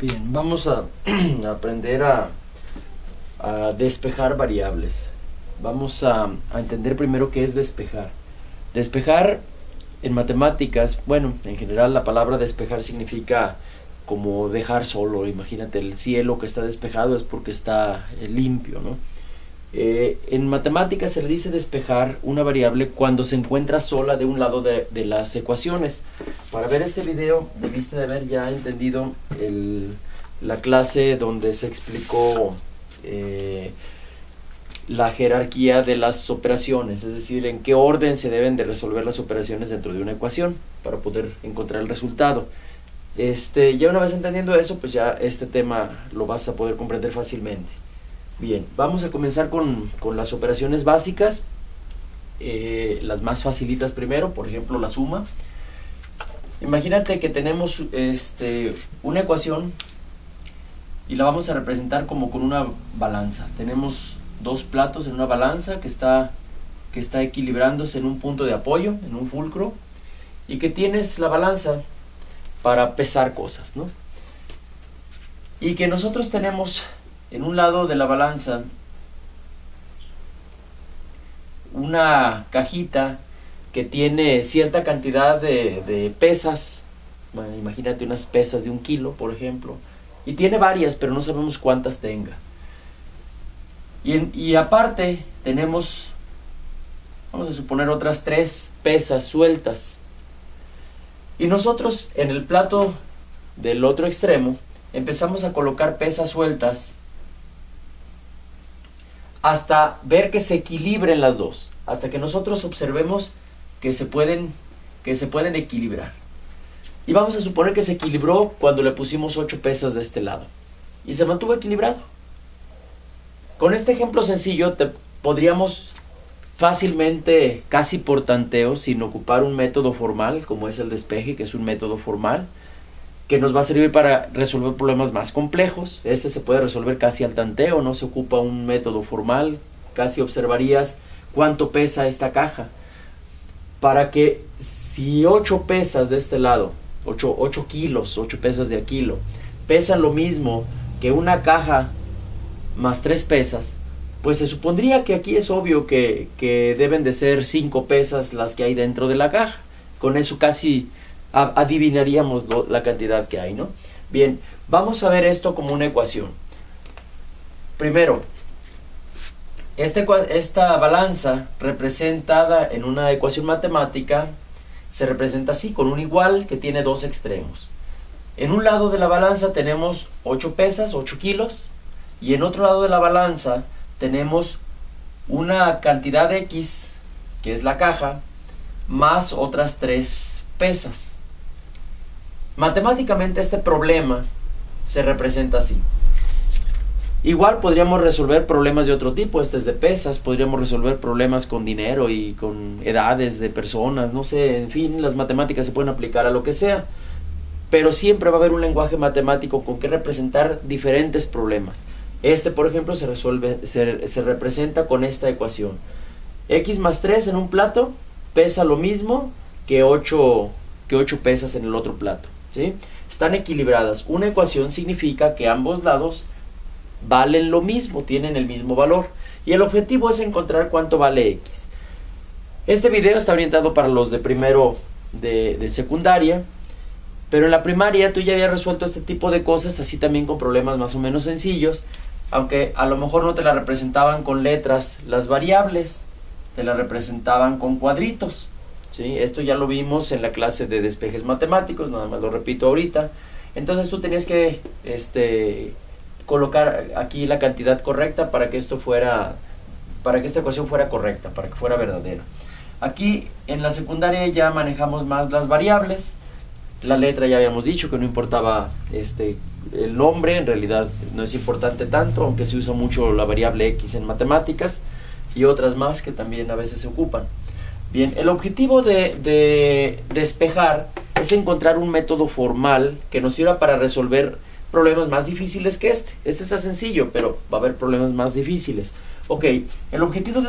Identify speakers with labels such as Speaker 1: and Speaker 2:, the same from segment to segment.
Speaker 1: Bien, vamos a aprender a despejar variables. Vamos a entender primero qué es despejar. Despejar en matemáticas, bueno, en general la palabra despejar significa como dejar solo. Imagínate, el cielo que está despejado es porque está limpio, ¿no? En matemáticas se le dice despejar una variable cuando se encuentra sola de un lado de las ecuaciones. Para ver este video debiste de haber ya entendido la clase donde se explicó la jerarquía de las operaciones, es decir, en qué orden se deben de resolver las operaciones dentro de una ecuación para poder encontrar el resultado. Ya una vez entendiendo eso, pues ya este tema lo vas a poder comprender fácilmente. Bien, vamos a comenzar con las operaciones básicas, las más facilitas primero, por ejemplo la suma. Imagínate que tenemos una ecuación y la vamos a representar como con una balanza. Tenemos dos platos en una balanza que está equilibrándose en un punto de apoyo, en un fulcro, y que tienes la balanza para pesar cosas, ¿no? Y que nosotros tenemos en un lado de la balanza una cajita que tiene cierta cantidad de pesas. Bueno, imagínate unas pesas de 1 kilo, por ejemplo, y tiene varias, pero no sabemos cuántas tenga. Y aparte tenemos, vamos a suponer, otras 3 pesas sueltas. Y nosotros en el plato del otro extremo empezamos a colocar pesas sueltas hasta ver que se equilibren las dos, hasta que nosotros observemos que se pueden equilibrar. Y vamos a suponer que se equilibró cuando le pusimos 8 pesas de este lado y se mantuvo equilibrado. Con este ejemplo sencillo podríamos fácilmente, casi por tanteo, sin ocupar un método formal como es el despeje, que es un método formal que nos va a servir para resolver problemas más complejos. Este se puede resolver casi al tanteo, no se ocupa un método formal. Casi observarías cuánto pesa esta caja, para que si 8 pesas de este lado, 8 kilos, 8 pesas de a kilo, pesan lo mismo que una caja más 3 pesas, pues se supondría que aquí es obvio que deben de ser 5 pesas las que hay dentro de la caja. Con eso casi adivinaríamos la cantidad que hay, ¿no? Bien, vamos a ver esto como una ecuación. Primero, esta balanza representada en una ecuación matemática se representa así, con un igual que tiene 2 extremos. En un lado de la balanza tenemos 8 pesas, 8 kilos, y en otro lado de la balanza tenemos una cantidad X, que es la caja, más otras 3 pesas. Matemáticamente este problema se representa así. Igual podríamos resolver problemas de otro tipo, este es de pesas, podríamos resolver problemas con dinero y con edades de personas, no sé, en fin, las matemáticas se pueden aplicar a lo que sea, pero siempre va a haber un lenguaje matemático con que representar diferentes problemas. Por ejemplo, se representa con esta ecuación. X más 3 en un plato pesa lo mismo que 8 pesas en el otro plato, ¿sí? Están equilibradas. Una ecuación significa que ambos lados valen lo mismo, tienen el mismo valor. Y el objetivo es encontrar cuánto vale X. Este video está orientado para los de primero de secundaria, pero en la primaria tú ya habías resuelto este tipo de cosas, así también con problemas más o menos sencillos, aunque a lo mejor no te la representaban con letras las variables, te la representaban con cuadritos, ¿sí? Esto ya lo vimos en la clase de despejes matemáticos, nada más lo repito ahorita. Entonces tú tenías que colocar aquí la cantidad correcta para que esta ecuación fuera correcta, para que fuera verdadera. Aquí en la secundaria ya manejamos más las variables. La letra ya habíamos dicho que no importaba el nombre, en realidad no es importante tanto, aunque se usa mucho la variable X en matemáticas y otras más que también a veces se ocupan. Bien, el objetivo de despejar es encontrar un método formal que nos sirva para resolver problemas más difíciles que este. Este está sencillo, pero va a haber problemas más difíciles. Ok, el objetivo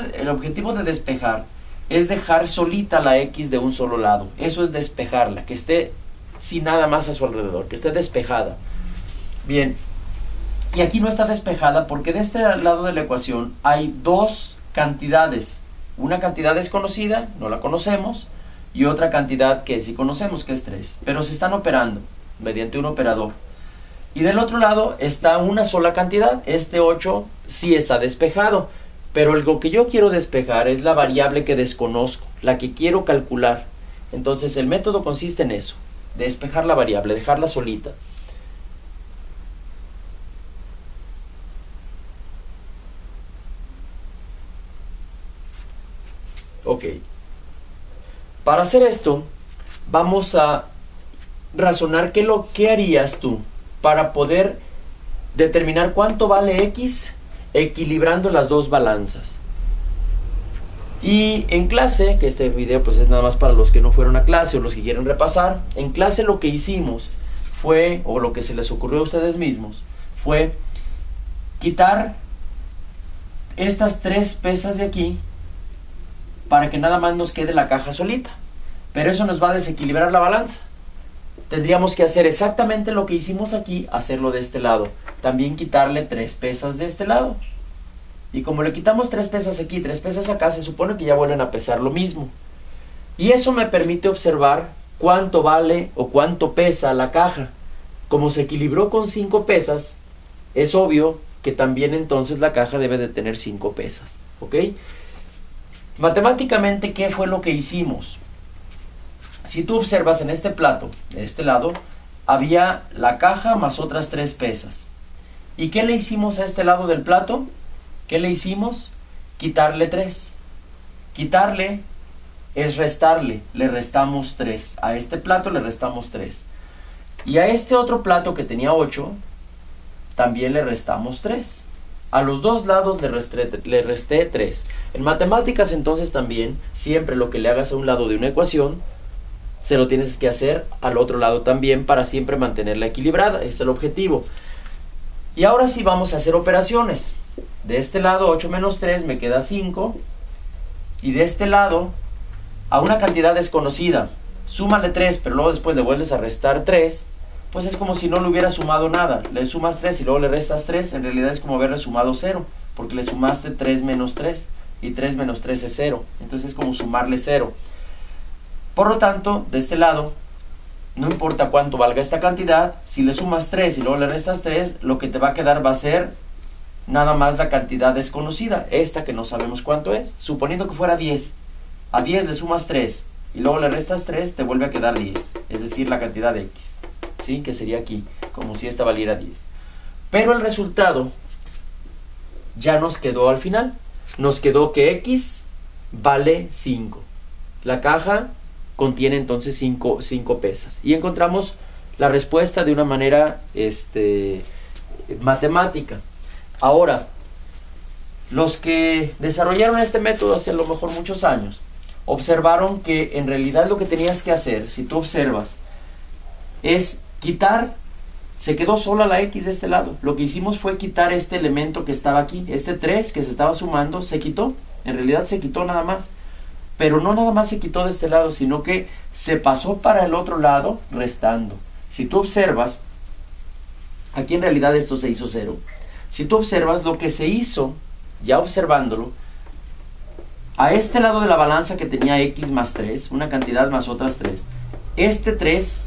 Speaker 1: de despejar es dejar solita la X de un solo lado. Eso es despejarla, que esté sin nada más a su alrededor, que esté despejada. Bien, y aquí no está despejada porque de este lado de la ecuación hay dos cantidades. Una cantidad desconocida, no la conocemos, y otra cantidad que sí conocemos, que es 3. Pero se están operando mediante un operador. Y del otro lado está una sola cantidad. Este 8 sí está despejado. Pero lo que yo quiero despejar es la variable que desconozco, la que quiero calcular. Entonces el método consiste en eso, despejar la variable, dejarla solita. Ok. Para hacer esto, vamos a razonar qué harías tú para poder determinar cuánto vale X equilibrando las dos balanzas. Y en clase, que este video pues es nada más para los que no fueron a clase o los que quieren repasar, en clase lo que hicimos fue, o lo que se les ocurrió a ustedes mismos, fue quitar estas 3 pesas de aquí para que nada más nos quede la caja solita. Pero eso nos va a desequilibrar la balanza. Tendríamos que hacer exactamente lo que hicimos aquí, hacerlo de este lado. También quitarle 3 pesas de este lado. Y como le quitamos 3 pesas aquí, 3 pesas acá, se supone que ya vuelven a pesar lo mismo. Y eso me permite observar cuánto vale o cuánto pesa la caja. Como se equilibró con 5 pesas, es obvio que también entonces la caja debe de tener 5 pesas. ¿Ok? Matemáticamente, ¿qué fue lo que hicimos? Si tú observas en este plato, de este lado, había la caja más otras 3 pesas. ¿Y qué le hicimos a este lado del plato? ¿Qué le hicimos? Quitarle 3. Quitarle es restarle. Le restamos 3. A este plato le restamos 3. Y a este otro plato que tenía 8, también le restamos 3. A los dos lados le resté 3. En matemáticas entonces también, siempre lo que le hagas a un lado de una ecuación, se lo tienes que hacer al otro lado también para siempre mantenerla equilibrada. Ese es el objetivo. Y ahora sí vamos a hacer operaciones. De este lado 8 menos 3 me queda 5. Y de este lado, a una cantidad desconocida, súmale 3, pero luego después le vuelves a restar 3. Pues es como si no le hubiera sumado nada. Le sumas 3 y luego le restas 3. En realidad es como haberle sumado 0. Porque le sumaste 3 menos 3. Y 3 menos 3 es 0. Entonces es como sumarle 0. Por lo tanto, de este lado, no importa cuánto valga esta cantidad, si le sumas 3 y luego le restas 3, lo que te va a quedar va a ser nada más la cantidad desconocida, esta que no sabemos cuánto es. Suponiendo que fuera 10, a 10 le sumas 3 y luego le restas 3, te vuelve a quedar 10, es decir, la cantidad de X, ¿sí? Que sería aquí, como si esta valiera 10. Pero el resultado ya nos quedó al final, nos quedó que X vale 5. La caja contiene entonces 5 pesas. Y encontramos la respuesta de una manera matemática. Ahora, los que desarrollaron este método hace a lo mejor muchos años, observaron que en realidad lo que tenías que hacer, si tú observas, es quitar, se quedó sola la X de este lado. Lo que hicimos fue quitar este elemento que estaba aquí, este 3 que se estaba sumando, se quitó. En realidad se quitó nada más. Pero no nada más se quitó de este lado, sino que se pasó para el otro lado restando. Si tú observas, aquí en realidad esto se hizo 0. Si tú observas lo que se hizo, ya observándolo, a este lado de la balanza que tenía X más 3, una cantidad más otras 3, este 3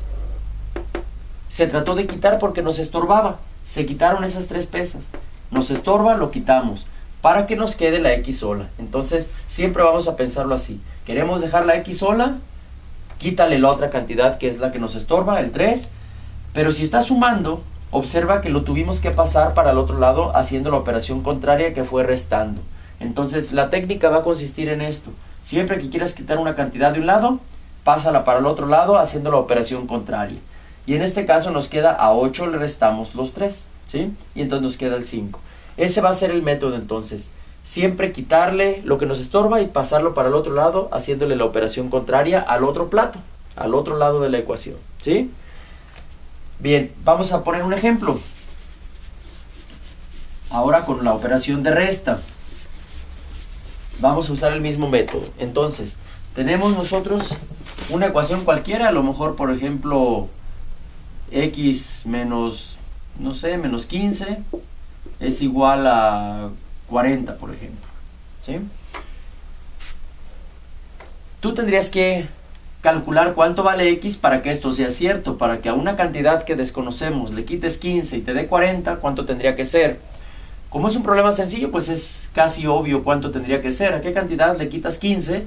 Speaker 1: se trató de quitar porque nos estorbaba. Se quitaron esas 3 pesas. Nos estorba, lo quitamos, para que nos quede la X sola. Entonces siempre vamos a pensarlo así. Queremos dejar la X sola, quítale la otra cantidad que es la que nos estorba, el 3. Pero si está sumando, observa que lo tuvimos que pasar para el otro lado haciendo la operación contraria, que fue restando. Entonces la técnica va a consistir en esto. Siempre que quieras quitar una cantidad de un lado, pásala para el otro lado haciendo la operación contraria. Y en este caso nos queda a 8 le restamos los 3, ¿sí? Y entonces nos queda el 5. Ese va a ser el método entonces. Siempre quitarle lo que nos estorba y pasarlo para el otro lado, haciéndole la operación contraria al otro plato, al otro lado de la ecuación, ¿sí? Bien, vamos a poner un ejemplo. Ahora con la operación de resta. Vamos a usar el mismo método. Entonces, tenemos nosotros una ecuación cualquiera, a lo mejor por ejemplo X menos no sé, menos 15 es igual a 40, por ejemplo, ¿sí? Tú tendrías que calcular cuánto vale x para que esto sea cierto. Para que a una cantidad que desconocemos le quites 15 y te dé 40, ¿cuánto tendría que ser? Como es un problema sencillo, pues es casi obvio cuánto tendría que ser. ¿A qué cantidad le quitas 15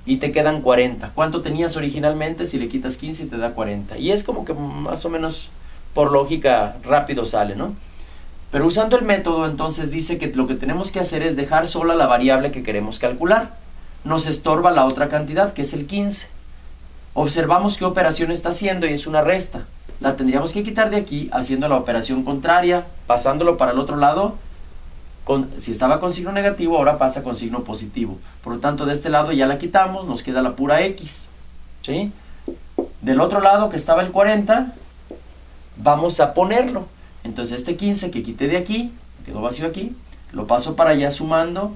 Speaker 1: y te quedan 40? ¿Cuánto tenías originalmente si le quitas 15 y te da 40? Y es como que más o menos por lógica rápido sale, ¿no? Pero usando el método, entonces dice que lo que tenemos que hacer es dejar sola la variable que queremos calcular. Nos estorba la otra cantidad, que es el 15. Observamos qué operación está haciendo y es una resta. La tendríamos que quitar de aquí haciendo la operación contraria, pasándolo para el otro lado. Si estaba con signo negativo, ahora pasa con signo positivo. Por lo tanto, de este lado ya la quitamos, nos queda la pura x, ¿sí? Del otro lado, que estaba el 40, vamos a ponerlo. Entonces este 15 que quité de aquí, quedó vacío aquí, lo paso para allá sumando.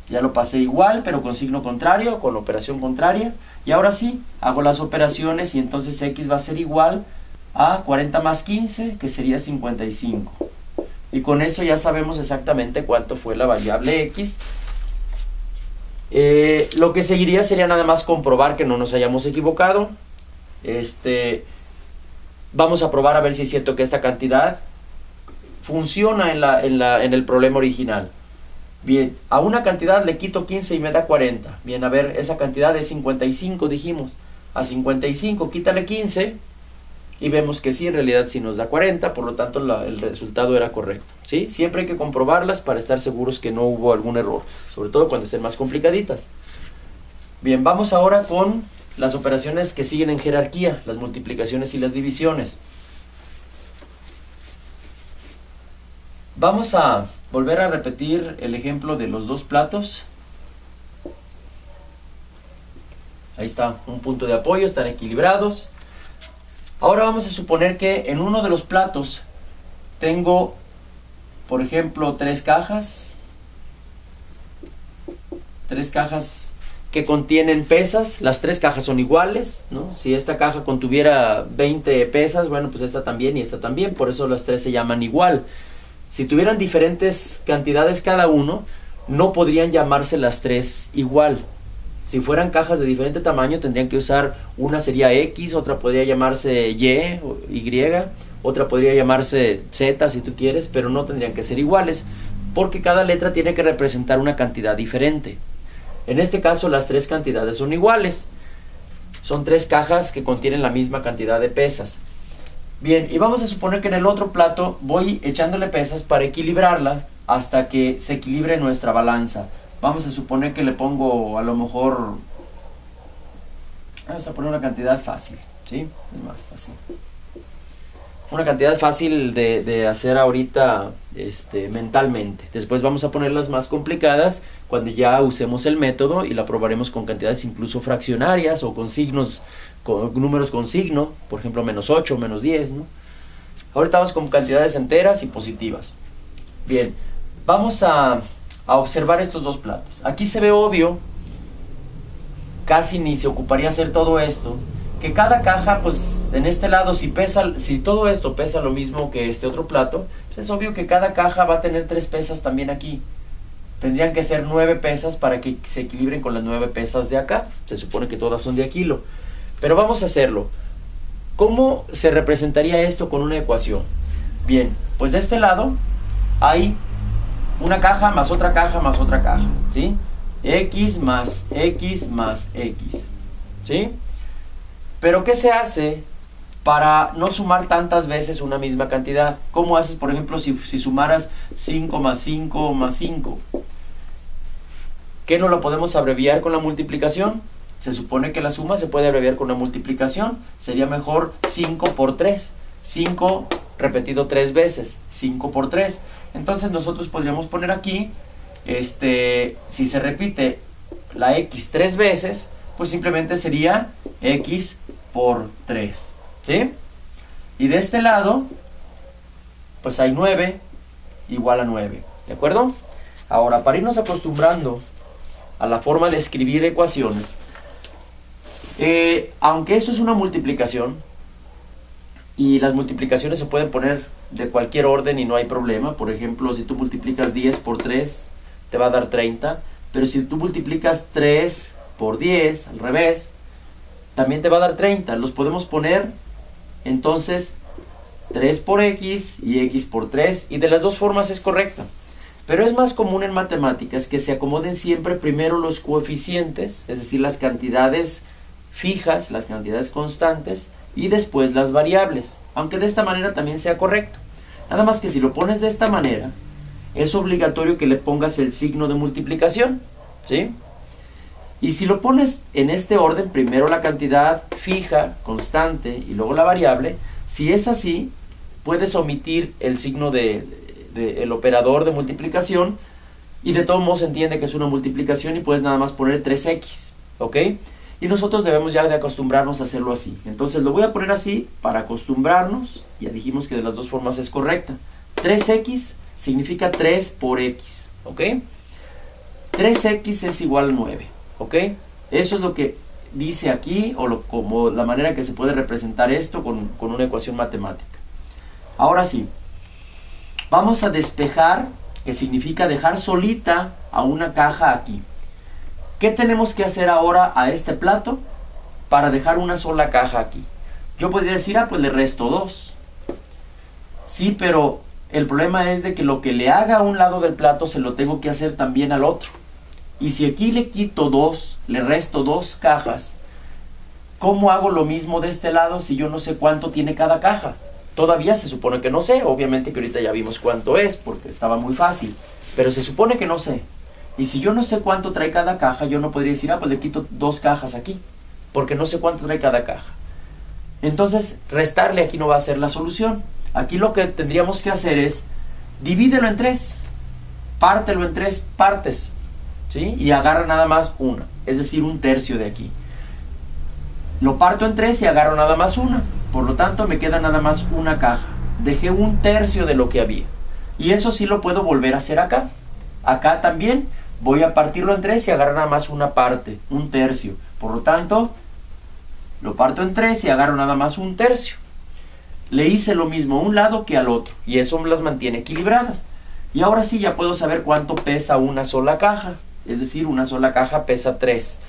Speaker 1: Ya lo pasé igual, pero con signo contrario, con operación contraria. Y ahora sí, hago las operaciones y entonces x va a ser igual a 40 más 15, que sería 55. Y con eso ya sabemos exactamente cuánto fue la variable x. Lo que seguiría sería nada más comprobar que no nos hayamos equivocado. Vamos a probar a ver si es cierto que esta cantidad funciona en el problema original. Bien, a una cantidad le quito 15 y me da 40. Bien, a ver, esa cantidad es 55, dijimos. A 55 quítale 15 y vemos que sí, en realidad sí nos da 40, por lo tanto el resultado era correcto, ¿sí? Siempre hay que comprobarlas para estar seguros que no hubo algún error, sobre todo cuando estén más complicaditas. Bien, vamos ahora con las operaciones que siguen en jerarquía, las multiplicaciones y las divisiones. Vamos a volver a repetir el ejemplo de los dos platos. Ahí está un punto de apoyo, están equilibrados. Ahora vamos a suponer que en uno de los platos tengo, por ejemplo, tres cajas que contienen pesas. Las tres cajas son iguales, ¿no? Si esta caja contuviera 20 pesas, bueno, pues esta también y esta también, por eso las tres se llaman igual. Si tuvieran diferentes cantidades cada uno, no podrían llamarse las tres igual. Si fueran cajas de diferente tamaño, tendrían que usar, una sería X, otra podría llamarse Y o Y, otra podría llamarse Z si tú quieres, pero no tendrían que ser iguales, porque cada letra tiene que representar una cantidad diferente. En este caso, las tres cantidades son iguales. Son tres cajas que contienen la misma cantidad de pesas. Bien, y vamos a suponer que en el otro plato voy echándole pesas para equilibrarlas hasta que se equilibre nuestra balanza. Vamos a suponer que le pongo a lo mejor, vamos a poner una cantidad fácil, ¿sí? Es más, así. Una cantidad fácil de hacer ahorita mentalmente. Después vamos a poner las más complicadas cuando ya usemos el método y la probaremos con cantidades incluso fraccionarias o con signos, con números con signo, por ejemplo menos 8, menos 10, ¿no? Ahorita vamos con cantidades enteras y positivas. Bien, vamos a observar estos dos platos. Aquí se ve obvio, casi ni se ocuparía hacer todo esto, que cada caja, pues en este lado, si todo esto pesa lo mismo que este otro plato, pues es obvio que cada caja va a tener 3 pesas también aquí. Tendrían que ser 9 pesas para que se equilibren con las 9 pesas de acá. Se supone que todas son de a kilo. Pero vamos a hacerlo. ¿Cómo se representaría esto con una ecuación? Bien, pues de este lado hay una caja más otra caja más otra caja, ¿sí? X más X más X, ¿sí? Pero ¿qué se hace para no sumar tantas veces una misma cantidad? ¿Cómo haces, por ejemplo, si sumaras 5 más 5 más 5? ¿Qué no lo podemos abreviar con la multiplicación? Se supone que la suma se puede abreviar con una multiplicación. Sería mejor 5 por 3. 5 repetido 3 veces. 5 por 3. Entonces nosotros podríamos poner aquí, si se repite la X 3 veces, pues simplemente sería X por 3. ¿Sí? Y de este lado, pues hay 9 igual a 9. ¿De acuerdo? Ahora, para irnos acostumbrando a la forma de escribir ecuaciones, aunque eso es una multiplicación, Y las multiplicaciones se pueden poner de cualquier orden y no hay problema. Por ejemplo, si tú multiplicas 10 por 3, te va a dar 30. Pero si tú multiplicas 3 por 10, al revés, también te va a dar 30. Los podemos poner, entonces, 3 por x y x por 3. Y de las dos formas es correcta. Pero es más común en matemáticas que se acomoden siempre primero los coeficientes, es decir, las cantidades fijas, las cantidades constantes, y después las variables, aunque de esta manera también sea correcto. Nada más que si lo pones de esta manera, es obligatorio que le pongas el signo de multiplicación, ¿sí? Y si lo pones en este orden, primero la cantidad fija, constante, y luego la variable, si es así, puedes omitir el signo el operador de multiplicación, y de todos modos se entiende que es una multiplicación y puedes nada más poner 3x, ¿ok? Y nosotros debemos ya de acostumbrarnos a hacerlo así. Entonces lo voy a poner así para acostumbrarnos. Ya dijimos que de las dos formas es correcta. 3x significa 3 por x, ¿ok? 3x es igual a 9, ¿ok? Eso es lo que dice aquí, como la manera que se puede representar esto con una ecuación matemática. Ahora sí, vamos a despejar, que significa dejar solita a una caja aquí. ¿Qué tenemos que hacer ahora a este plato para dejar una sola caja aquí? Yo podría decir, pues le resto 2. Sí, pero el problema es de que lo que le haga a un lado del plato se lo tengo que hacer también al otro. Y si aquí le quito 2, le resto 2 cajas, ¿cómo hago lo mismo de este lado si yo no sé cuánto tiene cada caja? Todavía se supone que no sé, obviamente que ahorita ya vimos cuánto es, porque estaba muy fácil, pero se supone que no sé. Y si yo no sé cuánto trae cada caja, yo no podría decir, pues le quito 2 cajas aquí, porque no sé cuánto trae cada caja. Entonces, restarle aquí no va a ser la solución. Aquí lo que tendríamos que hacer es, divídelo en 3, pártelo en 3 partes, ¿sí? Y agarra nada más una, es decir, 1/3 de aquí. Lo parto en 3 y agarro nada más una, por lo tanto me queda nada más una caja. Dejé 1/3 de lo que había. Y eso sí lo puedo volver a hacer acá. Acá también voy a partirlo en 3 y agarrar nada más una parte, 1/3. Por lo tanto, lo parto en 3 y agarro nada más 1/3. Le hice lo mismo a un lado que al otro, y eso las mantiene equilibradas. Y ahora sí ya puedo saber cuánto pesa una sola caja. Es decir, una sola caja pesa 3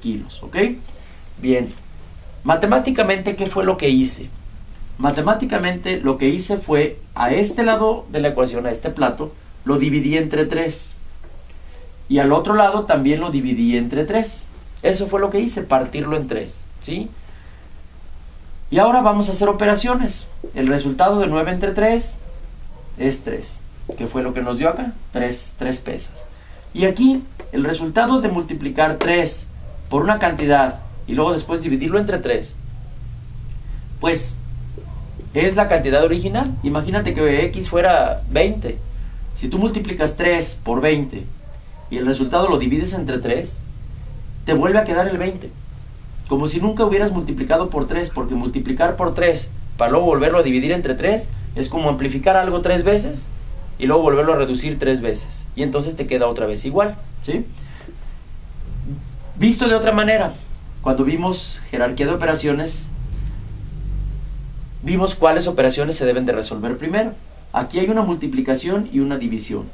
Speaker 1: kilos, ¿ok? Bien, matemáticamente, ¿qué fue lo que hice? Matemáticamente lo que hice fue, a este lado de la ecuación, a este plato, lo dividí entre 3. Y al otro lado también lo dividí entre 3. Eso fue lo que hice, partirlo en 3, ¿sí? Y ahora vamos a hacer operaciones. El resultado de 9 entre 3 es 3. ¿Qué fue lo que nos dio acá? 3 pesas. Y aquí, el resultado de multiplicar 3 por una cantidad y luego después dividirlo entre 3, pues es la cantidad original. Imagínate que x fuera 20. Si tú multiplicas 3 por 20 y el resultado lo divides entre 3, te vuelve a quedar el 20. Como si nunca hubieras multiplicado por 3, porque multiplicar por 3 para luego volverlo a dividir entre 3 es como amplificar algo 3 veces y luego volverlo a reducir 3 veces. Y entonces te queda otra vez igual, ¿sí? Visto de otra manera, cuando vimos jerarquía de operaciones, vimos cuáles operaciones se deben de resolver primero. Aquí hay una multiplicación y una división.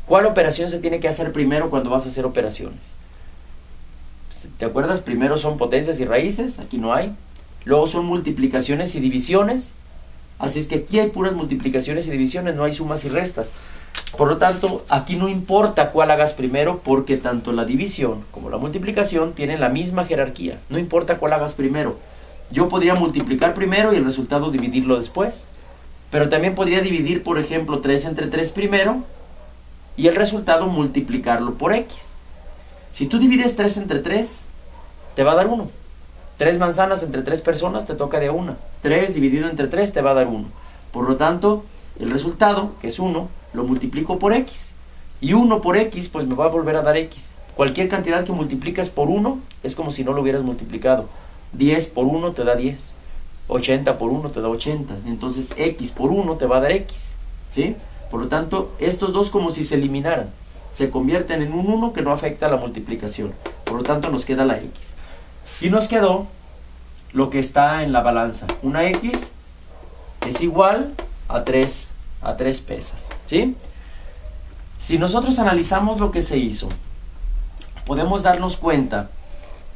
Speaker 1: ¿Cuál operación se tiene que hacer primero cuando vas a hacer operaciones? ¿Te acuerdas? Primero son potencias y raíces, aquí no hay. Luego son multiplicaciones y divisiones. Así es que aquí hay puras multiplicaciones y divisiones, no hay sumas y restas. Por lo tanto, aquí no importa cuál hagas primero, porque tanto la división como la multiplicación tienen la misma jerarquía. No importa cuál hagas primero. Yo podría multiplicar primero y el resultado dividirlo después. Pero también podría dividir, por ejemplo, 3 entre 3 primero y el resultado multiplicarlo por x. Si tú divides 3 entre 3, te va a dar 1. 3 manzanas entre 3 personas te toca de 1. 3 dividido entre 3 te va a dar 1. Por lo tanto, el resultado, que es 1, lo multiplico por x. Y 1 por x, pues me va a volver a dar x. Cualquier cantidad que multiplicas por 1 es como si no lo hubieras multiplicado. 10 por 1 te da 10. 80 por 1 te da 80. Entonces x por 1 te va a dar x, ¿sí? Por lo tanto, estos dos como si se eliminaran. Se convierten en un 1 que no afecta a la multiplicación. Por lo tanto, nos queda la x. Y nos quedó lo que está en la balanza. Una X es igual a 3 pesas, ¿sí? Si nosotros analizamos lo que se hizo, podemos darnos cuenta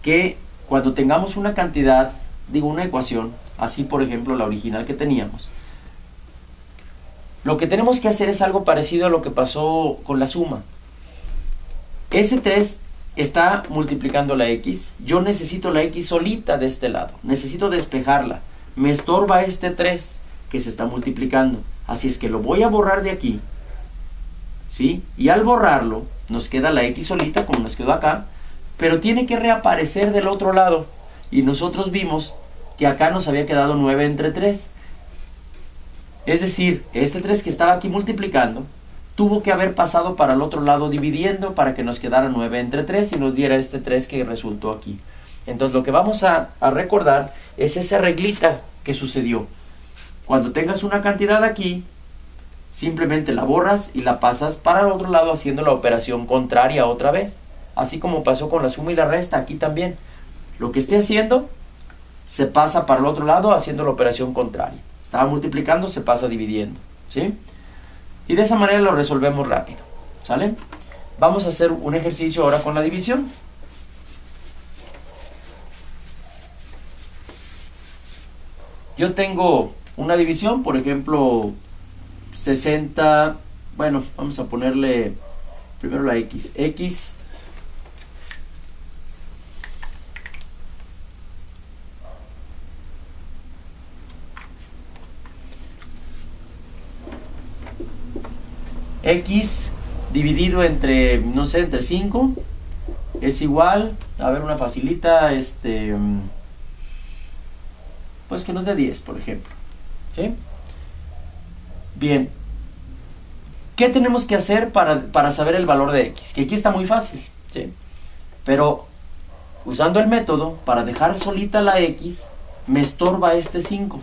Speaker 1: que cuando tengamos una cantidad, digo una ecuación, así por ejemplo la original que teníamos, lo que tenemos que hacer es algo parecido a lo que pasó con la suma. Ese 3 está multiplicando la X, yo necesito la X solita de este lado, necesito despejarla, me estorba este 3 que se está multiplicando, así es que lo voy a borrar de aquí, ¿sí? Y al borrarlo, nos queda la X solita, como nos quedó acá, pero tiene que reaparecer del otro lado, y nosotros vimos que acá nos había quedado 9 entre 3, es decir, este 3 que estaba aquí multiplicando, tuvo que haber pasado para el otro lado dividiendo para que nos quedara 9 entre 3 y nos diera este 3 que resultó aquí. Entonces lo que vamos a recordar es esa reglita que sucedió. Cuando tengas una cantidad aquí, simplemente la borras y la pasas para el otro lado haciendo la operación contraria otra vez. Así como pasó con la suma y la resta, aquí también. Lo que esté haciendo, se pasa para el otro lado haciendo la operación contraria. Estaba multiplicando, se pasa dividiendo, ¿sí? Y de esa manera lo resolvemos rápido, ¿sale? Vamos a hacer un ejercicio ahora con la división. Yo tengo una división, por ejemplo, 60, bueno, vamos a ponerle primero la X. X dividido entre, no sé, entre 5 es igual, a ver, una facilita, pues que nos dé 10, por ejemplo, ¿sí? Bien, ¿qué tenemos que hacer para saber el valor de X? Que aquí está muy fácil, ¿sí? Pero usando el método, para dejar solita la X, me estorba este 5.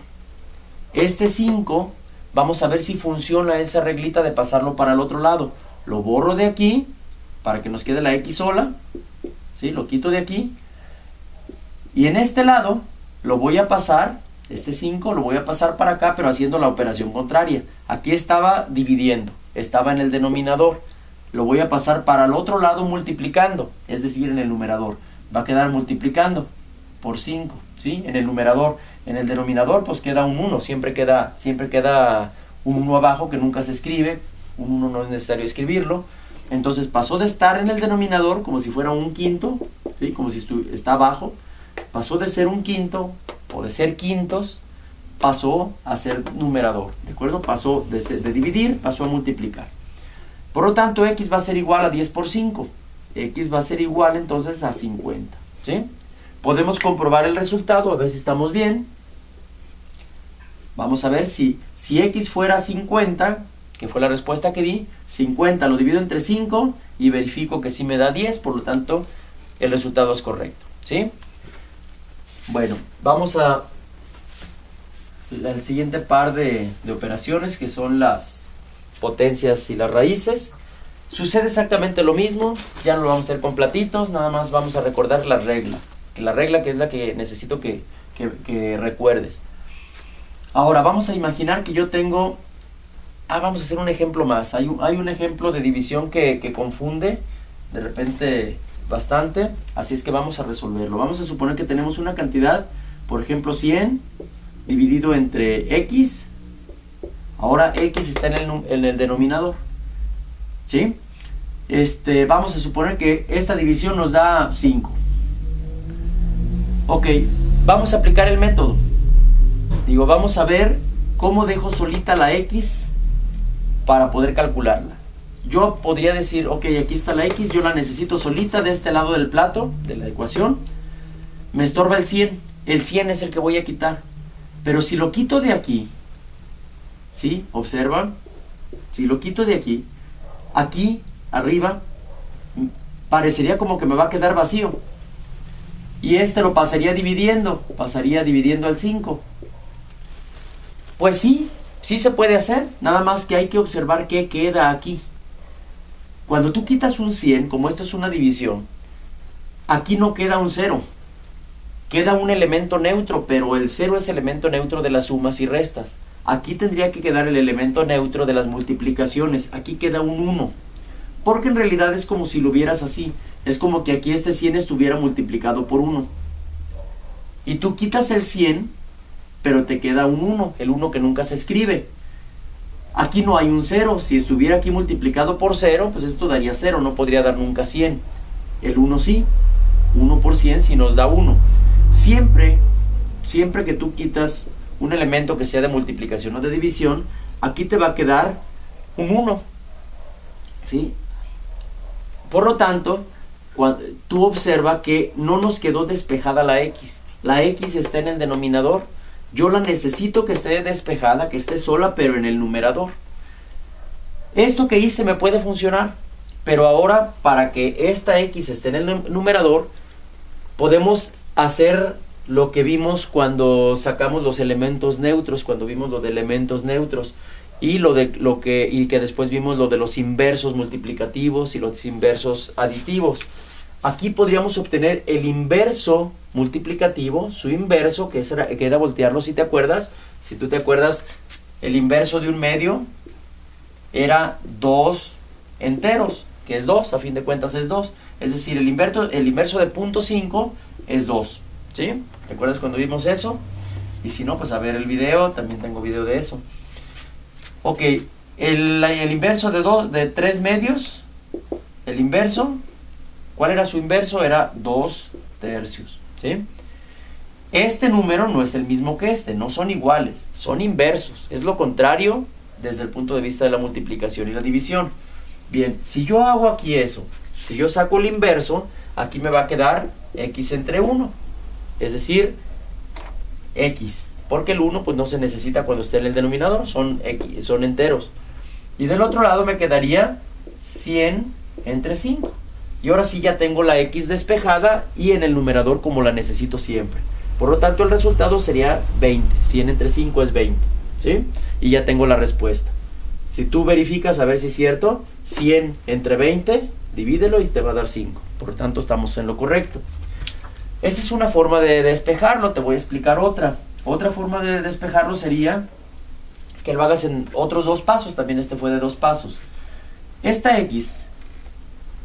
Speaker 1: Este 5, vamos a ver si funciona esa reglita de pasarlo para el otro lado. Lo borro de aquí, para que nos quede la X sola, ¿sí? Lo quito de aquí. Y en este lado, lo voy a pasar, este 5 lo voy a pasar para acá, pero haciendo la operación contraria. Aquí estaba dividiendo, estaba en el denominador. Lo voy a pasar para el otro lado multiplicando, es decir, en el numerador. Va a quedar multiplicando por 5, ¿sí? En el numerador. En el denominador pues queda un 1, siempre queda un 1 abajo que nunca se escribe, un 1 no es necesario escribirlo. Entonces pasó de estar en el denominador como si fuera un quinto, ¿sí? Como si está abajo, pasó de ser un quinto o de ser quintos, pasó a ser numerador, ¿de acuerdo? Pasó de dividir, pasó a multiplicar. Por lo tanto, X va a ser igual a 10 por 5. X va a ser igual entonces a 50, ¿sí? Podemos comprobar el resultado, a ver si estamos bien. Vamos a ver si X fuera 50, que fue la respuesta que di, 50 lo divido entre 5 y verifico que sí me da 10, por lo tanto el resultado es correcto, ¿sí? Bueno, vamos al siguiente par de operaciones, que son las potencias y las raíces. Sucede exactamente lo mismo, ya no lo vamos a hacer con platitos, nada más vamos a recordar la regla. Que es la que necesito que recuerdes. Ahora vamos a imaginar que yo tengo, vamos a hacer un ejemplo más. Hay un ejemplo de división que confunde de repente bastante, así es que vamos a resolverlo. Vamos a suponer que tenemos una cantidad, por ejemplo 100 dividido entre X. Ahora X está en el denominador, ¿sí? Vamos a suponer que esta división nos da 5. Ok, vamos a aplicar el método. Digo, vamos a ver cómo dejo solita la X para poder calcularla. Yo podría decir, ok, aquí está la X, yo la necesito solita de este lado del plato, de la ecuación. Me estorba el 100. El 100 es el que voy a quitar. Pero si lo quito de aquí, ¿sí? Observa, si lo quito de aquí arriba, parecería como que me va a quedar vacío. Y lo pasaría dividiendo al 5. Pues sí se puede hacer, nada más que hay que observar qué queda aquí. Cuando tú quitas un 100, como esto es una división, aquí no queda un 0. queda un elemento neutro, pero el 0 es elemento neutro de las sumas y restas. Aquí tendría que quedar el elemento neutro de las multiplicaciones. Aquí queda un 1. Porque en realidad es como si lo vieras así. Es como que aquí este 100 estuviera multiplicado por 1. Y tú quitas el 100, pero te queda un 1, el 1 que nunca se escribe. Aquí no hay un 0. Si estuviera aquí multiplicado por 0, pues esto daría 0, no podría dar nunca 100. El 1 sí. 1 por 100 sí nos da 1. Siempre que tú quitas un elemento que sea de multiplicación o de división, aquí te va a quedar un 1. ¿Sí? Por lo tanto, tú observa que no nos quedó despejada la x. La x está en el denominador. Yo la necesito que esté despejada, que esté sola, pero en el numerador. Esto que hice me puede funcionar, pero ahora para que esta x esté en el numerador, podemos hacer lo que vimos cuando sacamos los elementos neutros, cuando vimos lo de elementos neutros, y que después vimos lo de los inversos multiplicativos y los inversos aditivos. Aquí podríamos obtener el inverso multiplicativo, su inverso, que era voltearlo, si te acuerdas. Si tú te acuerdas, el inverso de un medio era 2 enteros, que es 2, a fin de cuentas es 2. Es decir, el inverso de 0.5 es 2. ¿Sí? ¿Te acuerdas cuando vimos eso? Y si no, pues a ver el video, también tengo video de eso. Ok, el inverso de 3 medios, el inverso, ¿cuál era su inverso? Era 2 tercios, ¿sí? Este número no es el mismo que este, no son iguales, son inversos, es lo contrario desde el punto de vista de la multiplicación y la división. Bien, si yo hago aquí eso, si yo saco el inverso, aquí me va a quedar x entre 1, es decir, x. Porque el 1 pues no se necesita cuando esté en el denominador, son enteros. Y del otro lado me quedaría 100 entre 5. Y ahora sí ya tengo la x despejada y en el numerador como la necesito siempre. Por lo tanto el resultado sería 20. 100 entre 5 es 20. ¿Sí? Y ya tengo la respuesta. Si tú verificas a ver si es cierto, 100 entre 20, divídelo y te va a dar 5. Por lo tanto estamos en lo correcto. Esta es una forma de despejarlo, te voy a explicar otra. Otra forma de despejarlo sería que lo hagas en otros 2 pasos, también este fue de 2 pasos. Esta x,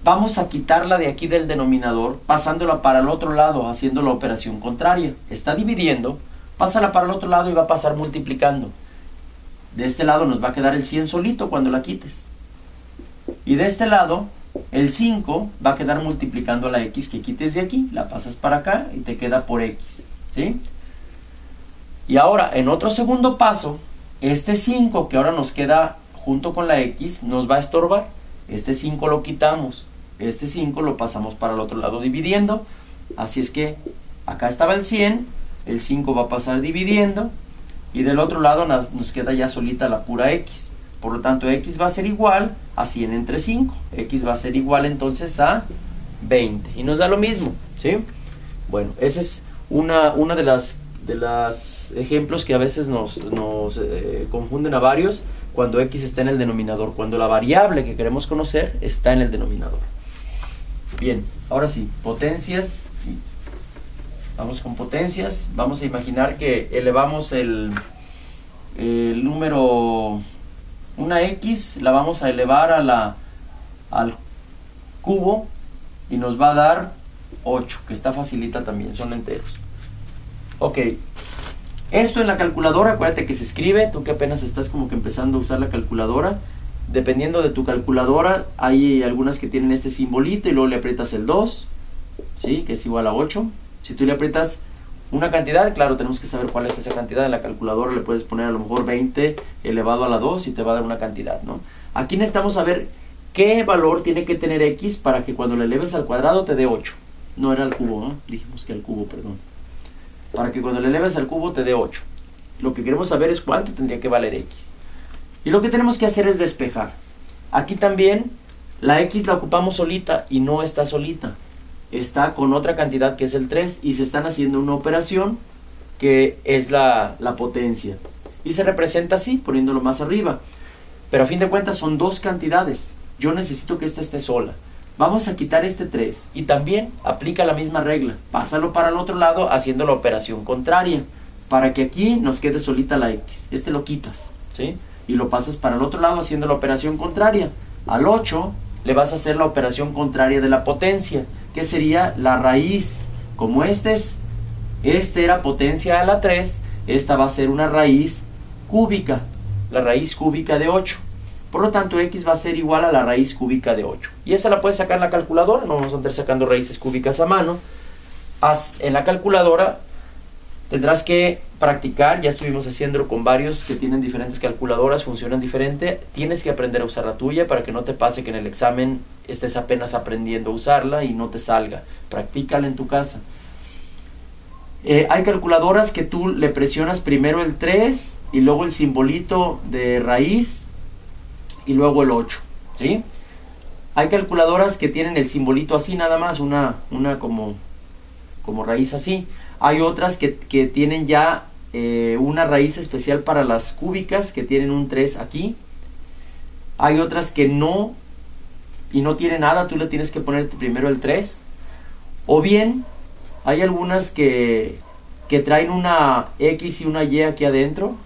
Speaker 1: vamos a quitarla de aquí del denominador, pasándola para el otro lado, haciendo la operación contraria. Está dividiendo, pásala para el otro lado y va a pasar multiplicando. De este lado nos va a quedar el 100 solito cuando la quites. Y de este lado, el 5 va a quedar multiplicando la x que quites de aquí, la pasas para acá y te queda por x, ¿sí? Y ahora, en otro segundo paso, este 5 que ahora nos queda junto con la x, nos va a estorbar. Este 5 lo quitamos, este 5 lo pasamos para el otro lado dividiendo. Así es que acá estaba el 100, el 5 va a pasar dividiendo, y del otro lado nos queda ya solita la pura x. Por lo tanto, x va a ser igual a 100 entre 5. X va a ser igual entonces a 20. Y nos da lo mismo, ¿sí? Bueno, esa es una de las ejemplos que a veces nos confunden a varios cuando x está en el denominador, cuando la variable que queremos conocer está en el denominador. Bien, ahora sí, potencias. Vamos con potencias. Vamos a imaginar que elevamos el número, una x, la vamos a elevar al cubo y nos va a dar 8, que está facilita también, son enteros. Ok, esto en la calculadora, acuérdate que se escribe, tú que apenas estás como que empezando a usar la calculadora, dependiendo de tu calculadora, hay algunas que tienen este simbolito y luego le aprietas el 2, ¿sí? Que es igual a 8. Si tú le aprietas una cantidad, claro, tenemos que saber cuál es esa cantidad. En la calculadora le puedes poner a lo mejor 20 elevado a la 2 y te va a dar una cantidad, ¿no? Aquí necesitamos saber qué valor tiene que tener x para que cuando le eleves al cuadrado te dé 8. No era al cubo, ¿no? Dijimos que al cubo, perdón. Para que cuando le eleves al cubo te dé 8. Lo que queremos saber es cuánto tendría que valer x. Y lo que tenemos que hacer es despejar. Aquí también la x la ocupamos solita y no está solita. Está con otra cantidad que es el 3 y se están haciendo una operación que es la potencia. Y se representa así, poniéndolo más arriba. Pero a fin de cuentas son dos cantidades. Yo necesito que esta esté sola. Vamos a quitar este 3 y también aplica la misma regla. Pásalo para el otro lado haciendo la operación contraria, para que aquí nos quede solita la x. Este lo quitas, ¿sí? Y lo pasas para el otro lado haciendo la operación contraria. Al 8 le vas a hacer la operación contraria de la potencia, que sería la raíz. Como este era potencia a la 3, esta va a ser una raíz cúbica, la raíz cúbica de 8. Por lo tanto, x va a ser igual a la raíz cúbica de 8. Y esa la puedes sacar en la calculadora, no vamos a andar sacando raíces cúbicas a mano. En la calculadora tendrás que practicar, ya estuvimos haciéndolo con varios que tienen diferentes calculadoras, funcionan diferente. Tienes que aprender a usar la tuya para que no te pase que en el examen estés apenas aprendiendo a usarla y no te salga. Practícala en tu casa. Hay calculadoras que tú le presionas primero el 3 y luego el simbolito de raíz y luego el 8, ¿sí? Hay calculadoras que tienen el simbolito así nada más, una como raíz así. Hay otras que tienen ya una raíz especial para las cúbicas, que tienen un 3 aquí. Hay otras que no, y no tiene nada, tú le tienes que poner primero el 3. O bien, hay algunas que traen una X y una Y aquí adentro.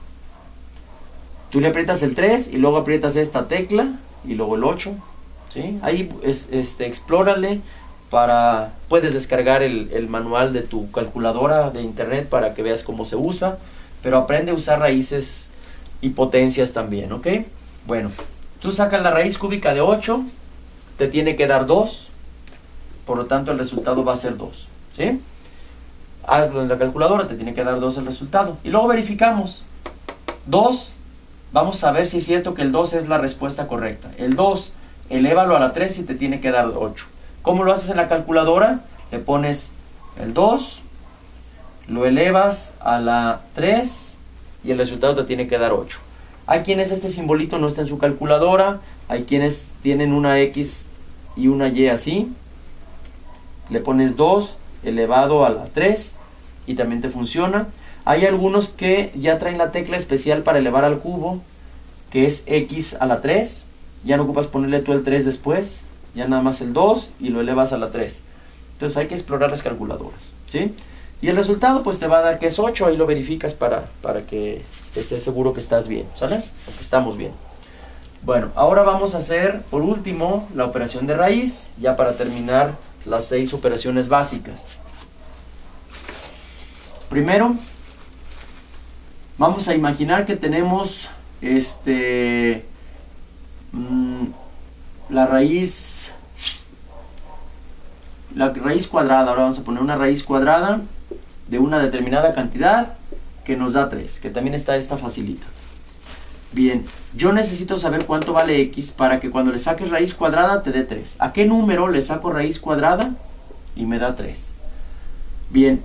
Speaker 1: Tú le aprietas el 3 y luego aprietas esta tecla y luego el 8, ¿sí? Ahí explórale, puedes descargar el manual de tu calculadora de internet para que veas cómo se usa, pero aprende a usar raíces y potencias también, ¿ok? Bueno, tú sacas la raíz cúbica de 8, te tiene que dar 2, por lo tanto el resultado va a ser 2, ¿sí? Hazlo en la calculadora, te tiene que dar 2 el resultado. Y luego verificamos. 2, vamos a ver si es cierto que el 2 es la respuesta correcta. El 2, elévalo a la 3 y te tiene que dar 8. ¿Cómo lo haces en la calculadora? Le pones el 2, lo elevas a la 3 y el resultado te tiene que dar 8. Hay quienes este simbolito no está en su calculadora, hay quienes tienen una X y una Y así. Le pones 2 elevado a la 3 y también te funciona. Hay algunos que ya traen la tecla especial para elevar al cubo, que es X a la 3. Ya no ocupas ponerle tú el 3 después, ya nada más el 2 y lo elevas a la 3. Entonces hay que explorar las calculadoras, ¿sí? Y el resultado pues te va a dar que es 8, ahí lo verificas para que estés seguro que estás bien, ¿sale? O que estamos bien. Bueno, ahora vamos a hacer por último la operación de raíz, ya para terminar las 6 operaciones básicas. Primero, vamos a imaginar que tenemos la raíz cuadrada. Ahora vamos a poner una raíz cuadrada de una determinada cantidad que nos da 3, que también está esta facilita. Bien, yo necesito saber cuánto vale x para que cuando le saques raíz cuadrada te dé 3. ¿A qué número le saco raíz cuadrada? Y me da 3. Bien,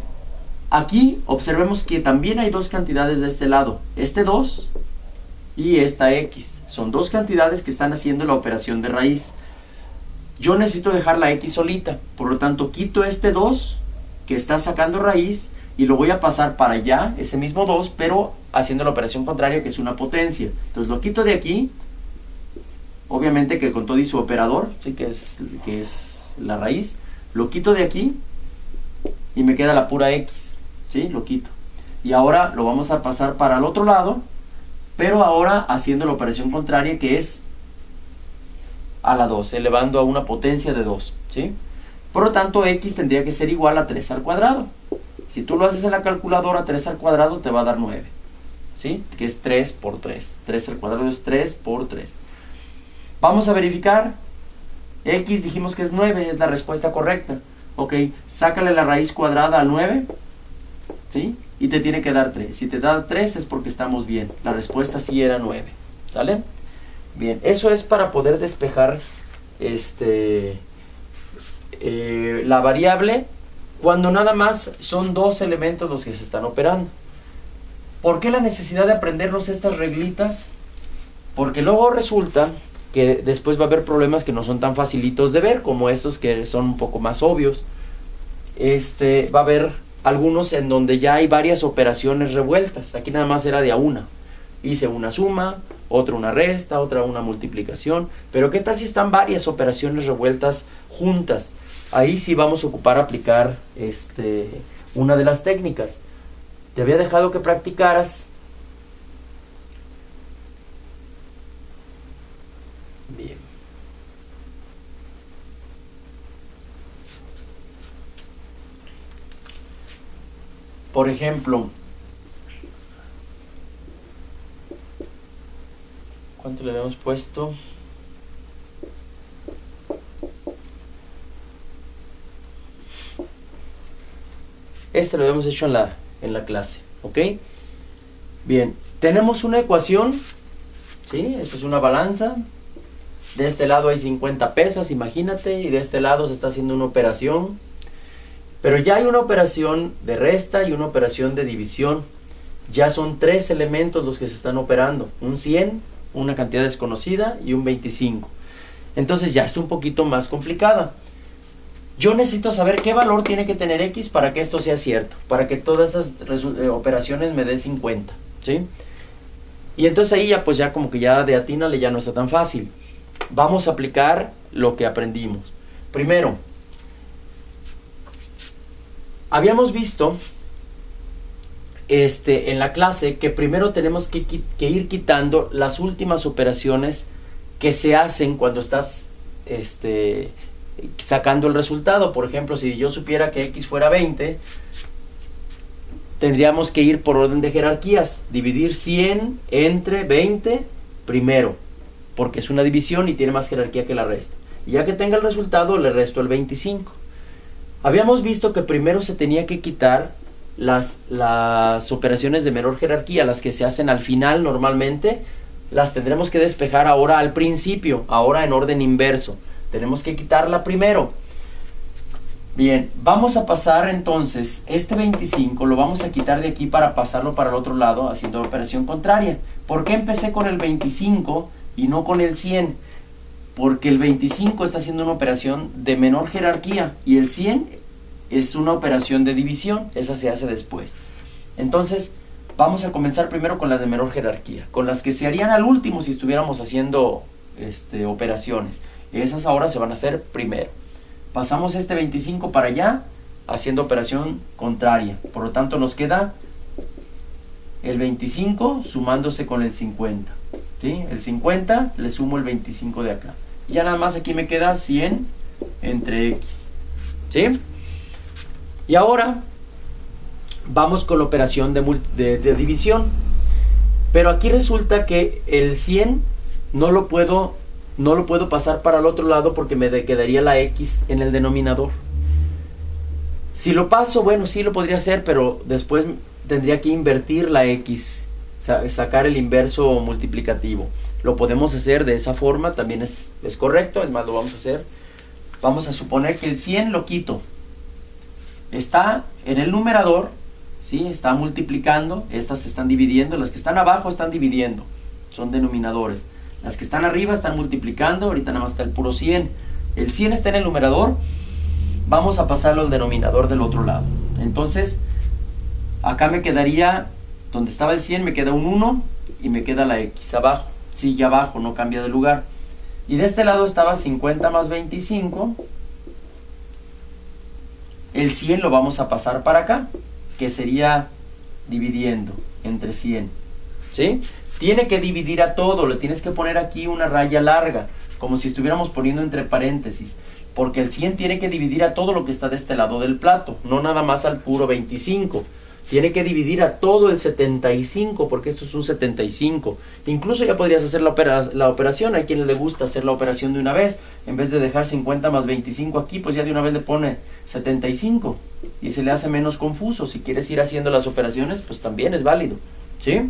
Speaker 1: aquí observemos que también hay dos cantidades de este lado. Este 2 y esta x. Son dos cantidades que están haciendo la operación de raíz. Yo necesito dejar la x solita. Por lo tanto, quito este 2 que está sacando raíz y lo voy a pasar para allá, ese mismo 2, pero haciendo la operación contraria, que es una potencia. Entonces lo quito de aquí, obviamente que con todo y su operador, ¿sí? que es la raíz, lo quito de aquí y me queda la pura x, ¿sí? Lo quito. Y ahora lo vamos a pasar para el otro lado, pero ahora haciendo la operación contraria, que es a la 2, elevando a una potencia de 2, ¿sí? Por lo tanto, x tendría que ser igual a 3 al cuadrado. Si tú lo haces en la calculadora, 3 al cuadrado te va a dar 9, ¿sí? Que es 3 por 3. 3 al cuadrado es 3 por 3. Vamos a verificar. X dijimos que es 9, es la respuesta correcta. Ok, sácale la raíz cuadrada a 9, ¿sí? Y te tiene que dar 3. Si te da 3 es porque estamos bien. La respuesta sí era 9, ¿sale? Bien, eso es para poder despejar la variable cuando nada más son dos elementos los que se están operando. ¿Por qué la necesidad de aprendernos estas reglitas? Porque luego resulta que después va a haber problemas que no son tan facilitos de ver, como estos que son un poco más obvios. Va a haber algunos en donde ya hay varias operaciones revueltas. Aquí nada más era de a una. Hice una suma, otra una resta, otra una multiplicación. Pero ¿qué tal si están varias operaciones revueltas juntas. Ahí sí vamos a ocupar aplicar una de las técnicas. Te había dejado que practicaras. Bien. Por ejemplo, ¿cuánto le habíamos puesto? Lo habíamos hecho en la clase, ¿ok? Bien, tenemos una ecuación, ¿sí? Esta es una balanza. De este lado hay 50 pesas, imagínate, y de este lado se está haciendo una operación. Pero ya hay una operación de resta y una operación de división. Ya son 3 elementos los que se están operando. Un 100, una cantidad desconocida y un 25. Entonces ya está un poquito más complicada. Yo necesito saber qué valor tiene que tener X para que esto sea cierto. Para que todas esas operaciones me den 50. ¿Sí? Y entonces ahí ya pues ya como que ya de atínale ya no está tan fácil. Vamos a aplicar lo que aprendimos. Primero, habíamos visto en la clase que primero tenemos que ir quitando las últimas operaciones que se hacen cuando estás sacando el resultado. Por ejemplo, si yo supiera que X fuera 20, tendríamos que ir por orden de jerarquías. Dividir 100 entre 20 primero, porque es una división y tiene más jerarquía que la resta. Y ya que tenga el resultado, le resto el 25. Habíamos visto que primero se tenía que quitar las operaciones de menor jerarquía, las que se hacen al final normalmente, las tendremos que despejar ahora al principio, ahora en orden inverso. Tenemos que quitarla primero. Bien, vamos a pasar entonces este 25, lo vamos a quitar de aquí para pasarlo para el otro lado haciendo la operación contraria. ¿Por qué empecé con el 25 y no con el 100? Porque el 25 está haciendo una operación de menor jerarquía y el 100 es una operación de división. Esa se hace después. Entonces vamos a comenzar primero con las de menor jerarquía, con las que se harían al último si estuviéramos haciendo operaciones. Esas ahora se van a hacer primero. Pasamos este 25 para allá haciendo operación contraria. Por lo tanto nos queda el 25 sumándose con el 50. ¿Sí? El 50 le sumo el 25 de acá. Y ya nada más aquí me queda 100 entre X. ¿Sí? Y ahora vamos con la operación de división. Pero aquí resulta que el 100 no lo puedo pasar para el otro lado porque me quedaría la X en el denominador. Si lo paso, bueno, sí lo podría hacer, pero después tendría que invertir la X, sacar el inverso multiplicativo. Lo podemos hacer de esa forma, también es correcto, es más, lo vamos a hacer. Vamos a suponer que el 100 lo quito. Está en el numerador, ¿sí? Está multiplicando, estas se están dividiendo, las que están abajo están dividiendo, son denominadores. Las que están arriba están multiplicando, ahorita nada más está el puro 100. El 100 está en el numerador, vamos a pasarlo al denominador del otro lado. Entonces, acá me quedaría, donde estaba el 100 me queda un 1 y me queda la X abajo. Sigue abajo, no cambia de lugar. Y de este lado estaba 50 más 25. El 100 lo vamos a pasar para acá, que sería dividiendo entre 100. ¿Sí? Tiene que dividir a todo, le tienes que poner aquí una raya larga, como si estuviéramos poniendo entre paréntesis, porque el 100 tiene que dividir a todo lo que está de este lado del plato, no nada más al puro 25. Tiene que dividir a todo el 75, porque esto es un 75. Incluso ya podrías hacer la operación, hay quien le gusta hacer la operación de una vez, en vez de dejar 50 más 25 aquí, pues ya de una vez le pone 75, y se le hace menos confuso. Si quieres ir haciendo las operaciones, pues también es válido, ¿sí?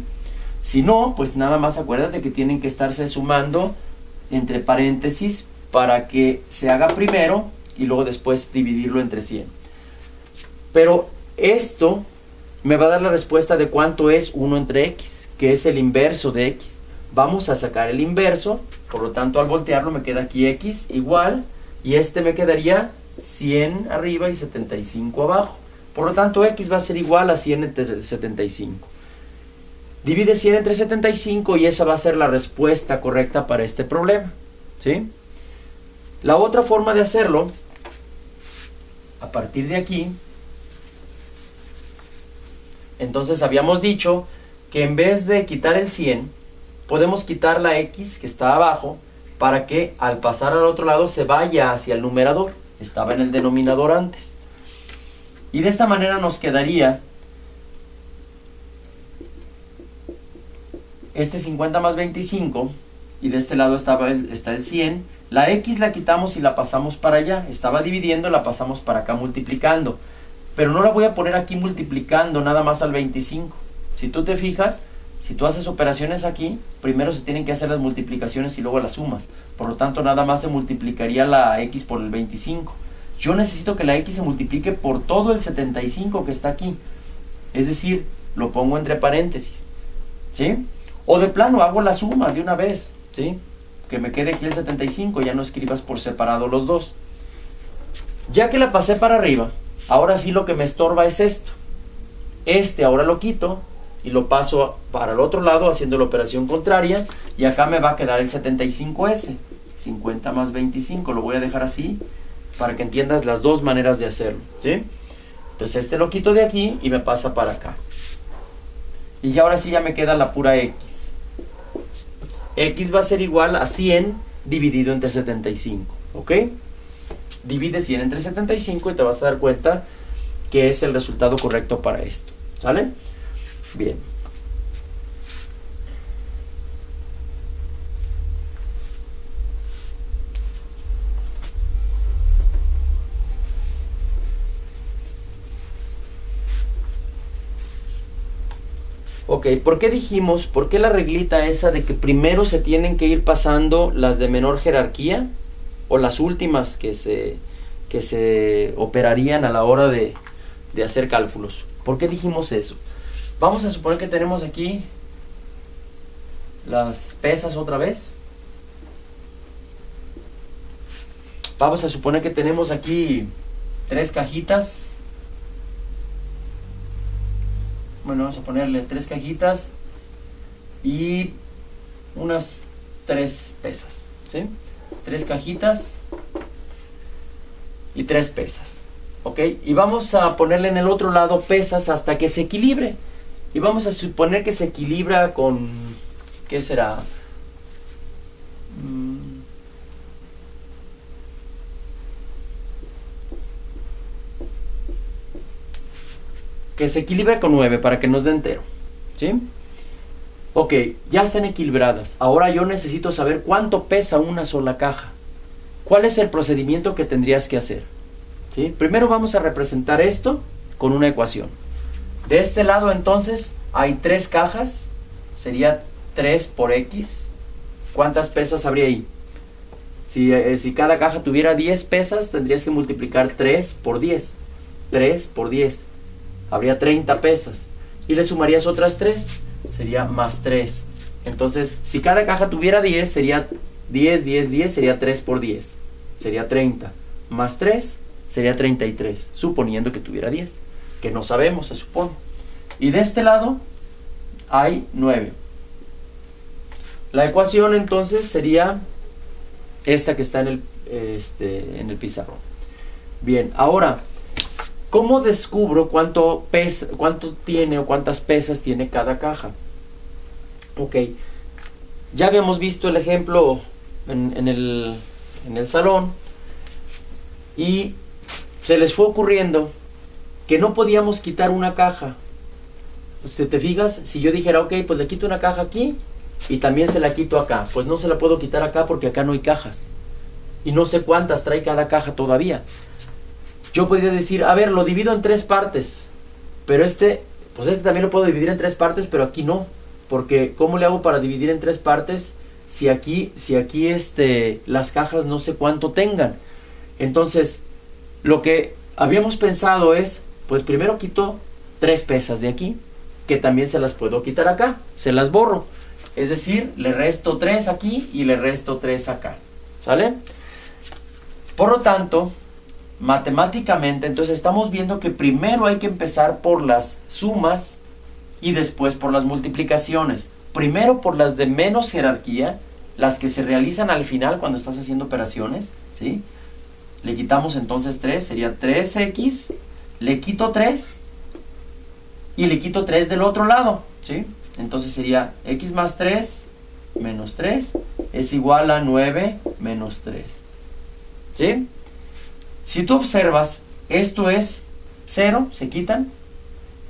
Speaker 1: Si no, pues nada más acuérdate que tienen que estarse sumando entre paréntesis para que se haga primero y luego después dividirlo entre 100. Pero esto me va a dar la respuesta de cuánto es 1 entre X, que es el inverso de X. Vamos a sacar el inverso, por lo tanto al voltearlo me queda aquí X igual, y me quedaría 100 arriba y 75 abajo. Por lo tanto X va a ser igual a 100 entre 75. Divide 100 entre 75 y esa va a ser la respuesta correcta para este problema. ¿Sí? La otra forma de hacerlo, a partir de aquí, entonces habíamos dicho que en vez de quitar el 100, podemos quitar la x que está abajo para que al pasar al otro lado se vaya hacia el numerador. Estaba en el denominador antes. Y de esta manera nos quedaría este 50 más 25, y de este lado está el 100. La x la quitamos y la pasamos para allá. Estaba dividiendo, la pasamos para acá multiplicando. Pero no la voy a poner aquí multiplicando nada más al 25. Si tú te fijas, si tú haces operaciones aquí, primero se tienen que hacer las multiplicaciones y luego las sumas. Por lo tanto, nada más se multiplicaría la x por el 25. Yo necesito que la x se multiplique por todo el 75 que está aquí. Es decir, lo pongo entre paréntesis, ¿sí? O de plano hago la suma de una vez, ¿sí? Que me quede aquí el 75, ya no escribas por separado los dos. Ya que la pasé para arriba, ahora sí lo que me estorba es esto. Ahora lo quito y lo paso para el otro lado haciendo la operación contraria, y acá me va a quedar el 75s. 50 más 25, lo voy a dejar así para que entiendas las dos maneras de hacerlo, ¿sí? Entonces lo quito de aquí y me pasa para acá. Y ya ahora sí ya me queda la pura x. X va a ser igual a 100 dividido entre 75, ¿ok? Divide 100 entre 75 y te vas a dar cuenta que es el resultado correcto para esto, ¿sale? Bien. Ok, ¿por qué la reglita esa de que primero se tienen que ir pasando las de menor jerarquía o las últimas que se operarían a la hora de hacer cálculos? ¿Por qué dijimos eso? Vamos a suponer que tenemos aquí las pesas otra vez. Vamos a suponer que tenemos aquí 3 cajitas. Bueno, vamos a ponerle 3 cajitas y unas 3 pesas, ¿sí? 3 cajitas y 3 pesas, ¿ok? Y vamos a ponerle en el otro lado pesas hasta que se equilibre. Y vamos a suponer que se equilibra con, ¿qué será? Que se equilibre con 9 para que nos dé entero, ¿sí? Ok, ya están equilibradas. Ahora yo necesito saber cuánto pesa una sola caja. ¿Cuál es el procedimiento que tendrías que hacer? ¿Sí? Primero vamos a representar esto con una ecuación. De este lado entonces hay 3 cajas, sería 3 por x. ¿Cuántas pesas habría ahí? Si cada caja tuviera 10 pesas, tendrías que multiplicar 3 por 10. 3 por 10. Habría 30 pesas. Y le sumarías otras 3, sería más 3. Entonces, si cada caja tuviera 10, sería 10, 10, 10, sería 3 por 10. Sería 30. Más 3, sería 33, suponiendo que tuviera 10. Que no sabemos, se supone. Y de este lado hay 9. La ecuación entonces sería esta que está en el pizarrón. Bien, ahora, ¿cómo descubro cuánto tiene o cuántas pesas tiene cada caja? Ok, ya habíamos visto el ejemplo en el salón y se les fue ocurriendo que no podíamos quitar una caja. Si te fijas, si yo dijera, ok, pues le quito una caja aquí y también se la quito acá, pues no se la puedo quitar acá porque acá no hay cajas y no sé cuántas trae cada caja todavía. Yo podría decir, a ver, lo divido en 3 partes, pero pues este también lo puedo dividir en 3 partes, pero aquí no, porque ¿cómo le hago para dividir en 3 partes si aquí las cajas no sé cuánto tengan? Entonces, lo que habíamos pensado es, pues primero quito 3 pesas de aquí, que también se las puedo quitar acá, se las borro. Es decir, le resto 3 aquí y le resto 3 acá, ¿sale? Por lo tanto, matemáticamente, entonces estamos viendo que primero hay que empezar por las sumas y después por las multiplicaciones. Primero por las de menos jerarquía las que se realizan al final cuando estás haciendo operaciones, ¿sí? Le quitamos entonces 3, sería 3x, le quito 3 y le quito 3 del otro lado, ¿sí? Entonces sería x más 3 menos 3 es igual a 9 menos 3, ¿sí? Si tú observas, esto es 0, se quitan,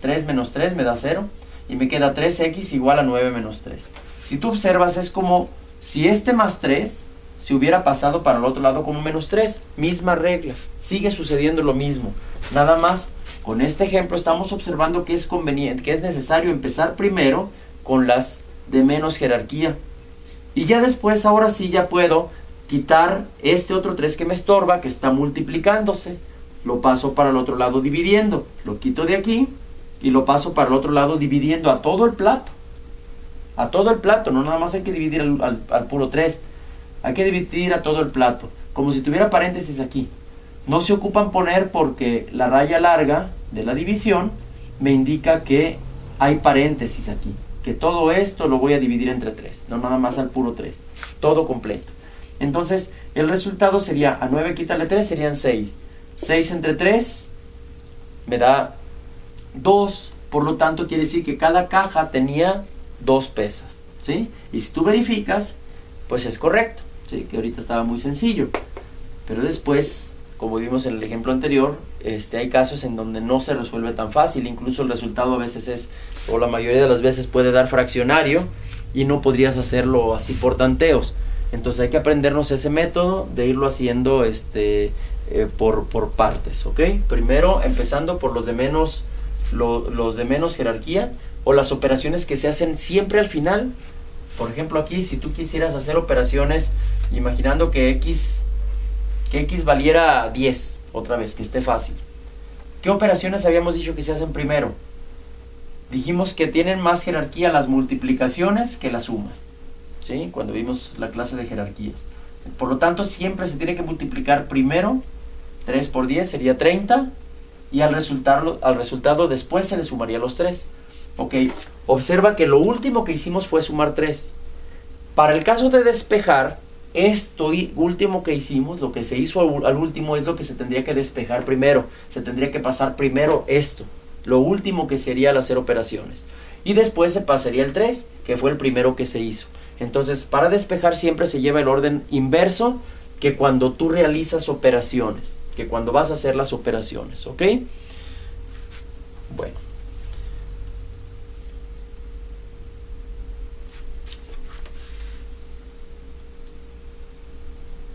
Speaker 1: 3 menos 3 me da 0, y me queda 3x igual a 9 menos 3. Si tú observas, es como si este más 3 se hubiera pasado para el otro lado como menos 3. Misma regla, sigue sucediendo lo mismo. Nada más, con este ejemplo estamos observando que es conveniente, que es necesario empezar primero con las de menos jerarquía. Y ya después, ahora sí, ya puedo quitar este otro 3 que me estorba, que está multiplicándose. Lo paso para el otro lado dividiendo. Lo quito de aquí y lo paso para el otro lado dividiendo a todo el plato. A todo el plato, no nada más hay que dividir al puro 3. Hay que dividir a todo el plato, como si tuviera paréntesis aquí. No se ocupan poner porque la raya larga de la división me indica que hay paréntesis aquí. Que todo esto lo voy a dividir entre 3, no nada más al puro 3. Todo completo. Entonces, el resultado sería, a 9 quítale 3, serían 6. 6 entre 3 me da 2. Por lo tanto, quiere decir que cada caja tenía 2 pesas, ¿sí? Y si tú verificas, pues es correcto, ¿sí? Que ahorita estaba muy sencillo. Pero después, como vimos en el ejemplo anterior, hay casos en donde no se resuelve tan fácil. Incluso el resultado a veces es, o la mayoría de las veces puede dar fraccionario, y no podrías hacerlo así por tanteos. Entonces hay que aprendernos ese método de irlo haciendo por partes, ¿ok? Primero empezando por los de menos jerarquía, o las operaciones que se hacen siempre al final. Por ejemplo, aquí, si tú quisieras hacer operaciones imaginando que x valiera 10, otra vez, que esté fácil. ¿Qué operaciones habíamos dicho que se hacen primero? Dijimos que tienen más jerarquía las multiplicaciones que las sumas, ¿sí? Cuando vimos la clase de jerarquías. Por lo tanto, siempre se tiene que multiplicar primero. 3 por 10 sería 30, y al resultado después se le sumaría los 3. Ok, observa que lo último que hicimos fue sumar 3. Para el caso de despejar, esto último que hicimos, lo que se hizo al último, es lo que se tendría que despejar primero. Se tendría que pasar primero esto, lo último que sería al hacer operaciones. Y después se pasaría el 3, que fue el primero que se hizo. Entonces, para despejar siempre se lleva el orden inverso que cuando tú realizas operaciones, que cuando vas a hacer las operaciones, ¿ok? Bueno.